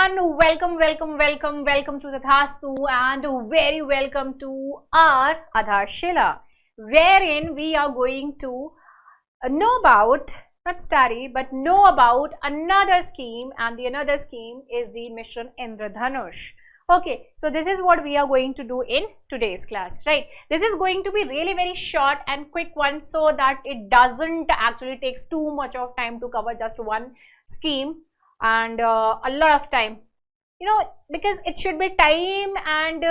everyone, welcome to Tathastu and very welcome to our Aadharshila, wherein we are going to know about, not study, but know about another scheme, and the another scheme is the mission INDRADHANUSH. Okay, so this is what we are going to do in today's class, right? This is going to be really very short and quick one, so that it doesn't actually takes too much of time to cover just one scheme and a lot of time, you know, because it should be time and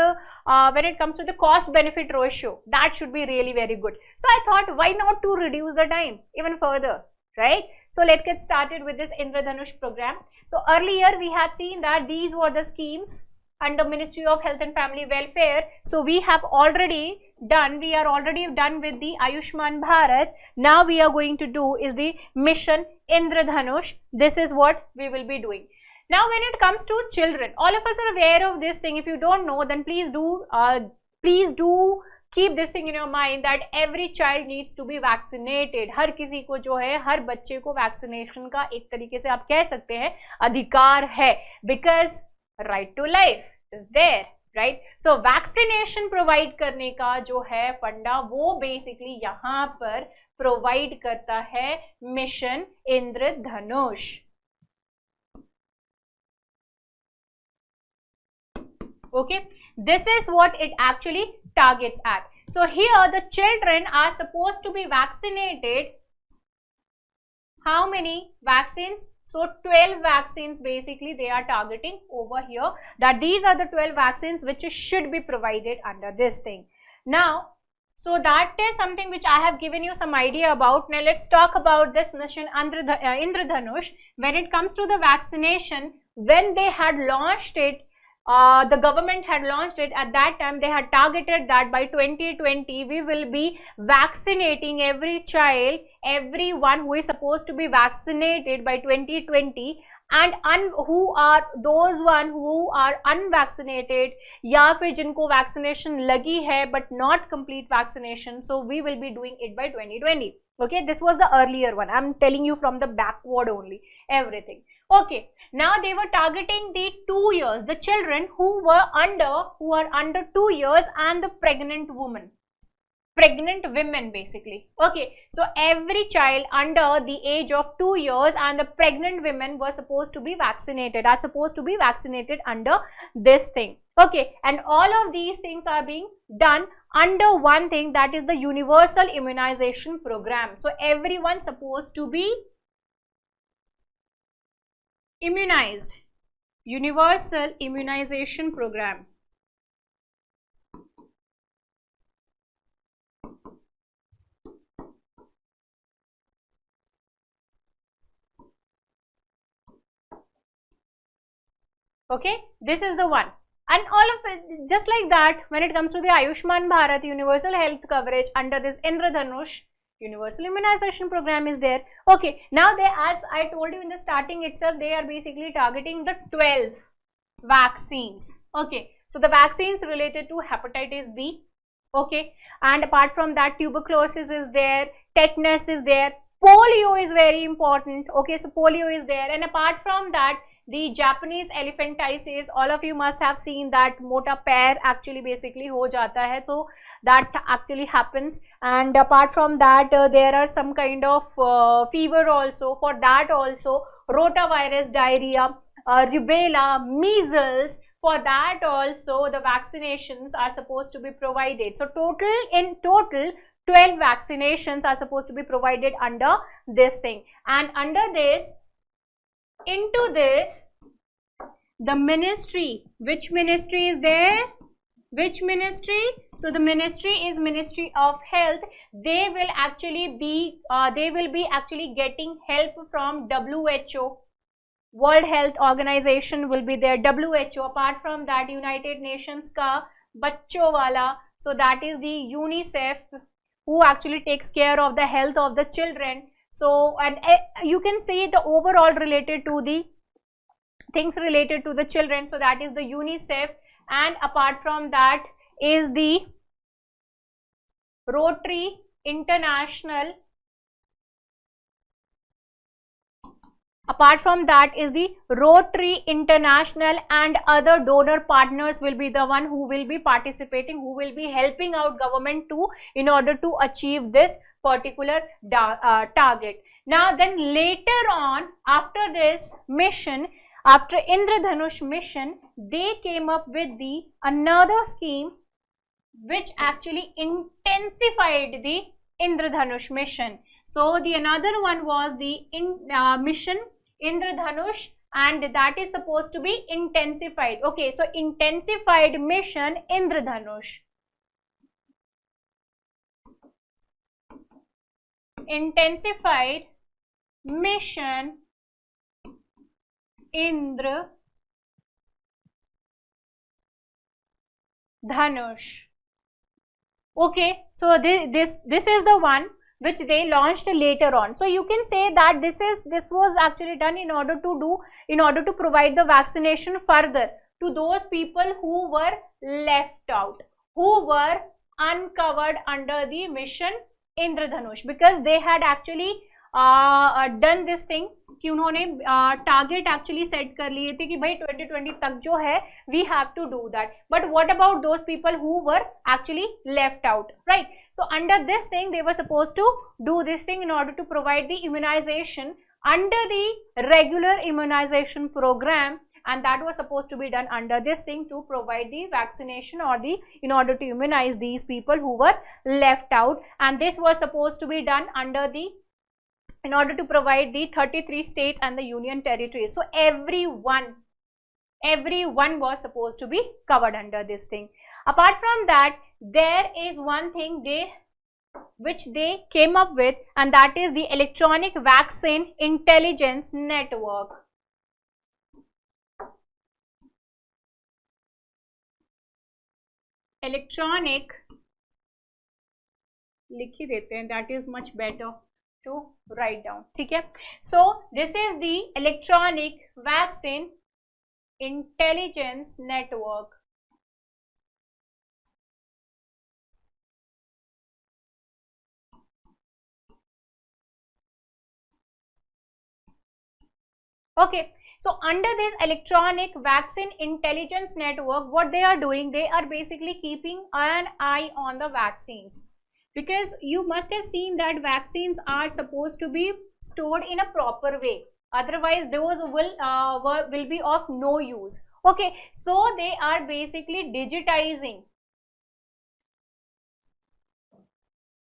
when it comes to the cost benefit ratio, that should be really very good. So I thought, why not to reduce the time even further, right? So let's get started with this INDRADHANUSH program. So earlier we had seen that these were the schemes under Ministry of Health and Family Welfare. So we are already done with the Ayushman Bharat. Now we are going to do is the mission INDRADHANUSH. This is what we will be doing. Now when it comes to children, all of us are aware of this thing. If you don't know, then please do keep this thing in your mind that every child needs to be vaccinated. हर किसी को जो है, हर बच्चे को vaccination का एक तरीके से आप कह सकते हैं अधिकार है, because right to life is there, right? So vaccination provide करने का जो है फंडा, वो basically यहाँ पर provide करता है mission INDRADHANUSH. Okay, this is what it actually targets at. So here the children are supposed to be vaccinated. How many vaccines? So 12 vaccines basically they are targeting over here, that these are the 12 vaccines which should be provided under this thing. Now, so that is something which I have given you some idea about. Now let's talk about this mission INDRADHANUSH. When it comes to the vaccination, when they had launched it, the government had launched it. At that time they had targeted that by 2020 we will be vaccinating every child, everyone who is supposed to be vaccinated by 2020, and who are those one who are unvaccinated या फिर जिनको vaccination लगी है but not complete vaccination, so we will be doing it by 2020. Okay, this was the earlier one. I'm telling you from the backward only everything. Okay, now they were targeting the 2 years, the children who are under 2 years, and the pregnant women basically. Okay, so every child under the age of 2 years and the pregnant women were supposed to be vaccinated, under this thing. Okay, and all of these things are being done under one thing, that is the universal immunization program. So everyone supposed to be immunized, universal immunization program. Okay, this is the one. And all of it, just like that, when it comes to the Ayushman Bharat universal health coverage under this INDRADHANUSH, universal immunization program is there. Okay, now they, as I told you in the starting itself, they are basically targeting the 12 vaccines. Okay, so the vaccines related to hepatitis B. Okay, and apart from that, tuberculosis is there, tetanus is there, polio is very important. Okay, so polio is there, and apart from that, the Japanese elephantiasis, all of you must have seen that mota pair actually basically ho jata hai, so that actually happens. And apart from that, there are some kind of fever also, for that also, rotavirus, diarrhea, rubella, measles, for that also the vaccinations are supposed to be provided. So in total 12 vaccinations are supposed to be provided under this thing, and under this, into this, the ministry, which ministry is there? Which ministry? So the ministry is Ministry of Health. They will actually be getting help from WHO, World Health Organization will be there, WHO. Apart from that, United Nations ka bachcho wala, so that is the UNICEF, who actually takes care of the health of the children. So, and you can see the overall related to the things related to the children, so that is the UNICEF. And apart from that is the Rotary International Apart from that is the Rotary International and other donor partners will be the one who will be participating, who will be helping out government to in order to achieve this particular target. Now then later on, after this mission, after Indradhanush mission, they came up with the another scheme which actually intensified the Indradhanush mission. So the another one was the mission Indradhanush, and that is supposed to be intensified. Okay, so intensified mission Indradhanush. Intensified mission Indradhanush. Okay, so this is the one which they launched later on. So you can say that this was actually done in order to provide the vaccination further to those people who were left out, who were uncovered under the mission Indradhanush, because they had actually done this thing कि उन्होंने target actually set कर लिए थे कि भाई 2020 तक जो है we have to do that, but what about those people who were actually left out, right? So under this thing they were supposed to do this thing in order to provide the immunization under the regular immunization program, and that was supposed to be done under this thing to provide the vaccination or in order to immunize these people who were left out. And this was supposed to be done under in order to provide the 33 states and the union territories. So everyone was supposed to be covered under this thing. Apart from that, there is one thing which they came up with, and that is the electronic vaccine intelligence network. Electronic, लिख ही देते हैं, that is much better to write down, ठीक है? So this is the electronic vaccine intelligence network. Okay, so under this electronic vaccine intelligence network, what they are doing, they are basically keeping an eye on the vaccines, because you must have seen that vaccines are supposed to be stored in a proper way, otherwise those will be of no use. Okay, so they are basically digitizing.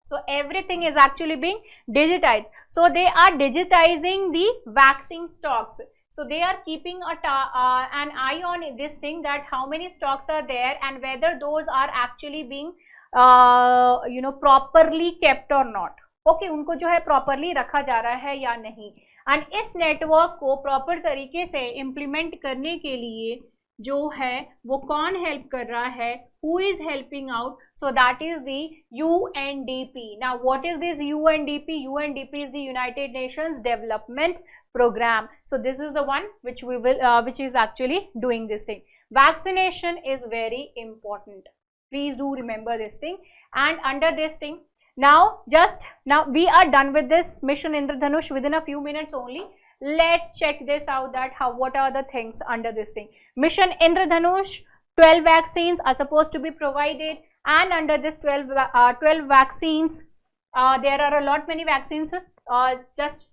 So everything is actually being digitized. So they are digitizing the vaccine stocks. So they are keeping an eye on this thing, that how many stocks are there and whether those are actually being properly kept or not. Okay, उनको जो है properly रखा जा रहा है या नहीं. And इस network को proper तरीके से implement करने के लिए जो है वो कौन help कर रहा है, who is helping out? So that is the UNDP. Now what is this UNDP? UNDP is the United Nations Development Program. So this is the one which we will which is actually doing this thing. Vaccination is very important. Please do remember this thing. And under this thing, now we are done with this mission Indradhanush within a few minutes only. Let's check this out, that what are the things under this thing. Mission Indradhanush, 12 vaccines are supposed to be provided, and under this 12 vaccines, there are a lot many vaccines. Just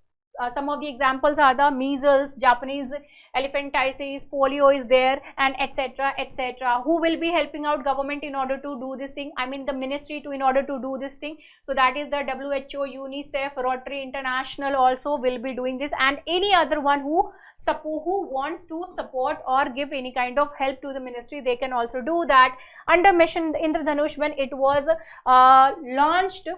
some of the examples are the measles, Japanese elephantiasis, polio is there, and etc. etc. Who will be helping out government in order to do this thing? I mean the ministry in order to do this thing. So that is the WHO, UNICEF, Rotary International also will be doing this, and any other one who wants to support or give any kind of help to the ministry, they can also do that. Under Mission Indradhanush, when it was launched,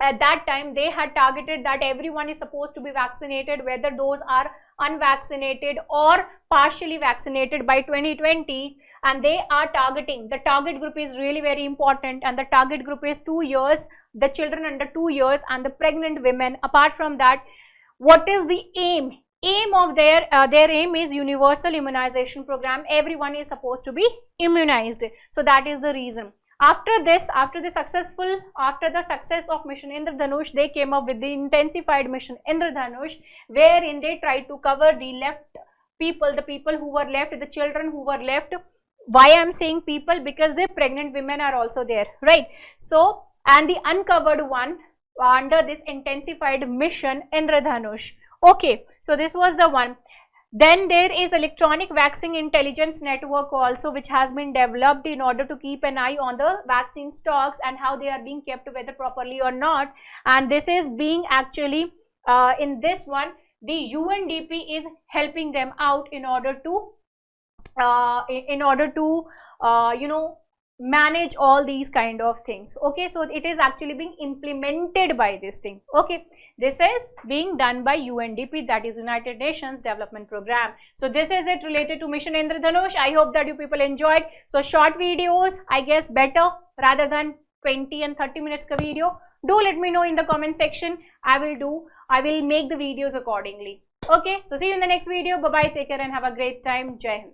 at that time they had targeted that everyone is supposed to be vaccinated, whether those are unvaccinated or partially vaccinated by 2020, and they are targeting, the target group is really very important, and the target group is 2 years, the children under 2 years and the pregnant women. Apart from that, what is the aim of their aim is universal immunization program. Everyone is supposed to be immunized. So that is the reason. After the success of Mission Indradhanush, they came up with the intensified Mission Indradhanush, wherein they tried to cover the left people, the people who were left, the children who were left. Why I am saying people? Because the pregnant women are also there, right? So, and the uncovered one under this intensified Mission Indradhanush. Okay, so this was the one. Then there is electronic vaccine intelligence network also, which has been developed in order to keep an eye on the vaccine stocks and how they are being kept, whether properly or not. And this is being actually in this one, the UNDP is helping them out in order to you know, manage all these kind of things. Okay, so it is actually being implemented by this thing. Okay, this is being done by UNDP, that is United Nations Development Program. So this is it related to Mission Indradhanush. I hope that you people enjoyed. So short videos, I guess, better rather than 20 and 30 minutes ka video. Do let me know in the comment section. I will make the videos accordingly. Okay, so see you in the next video. Bye bye, take care and have a great time. Jai Hind.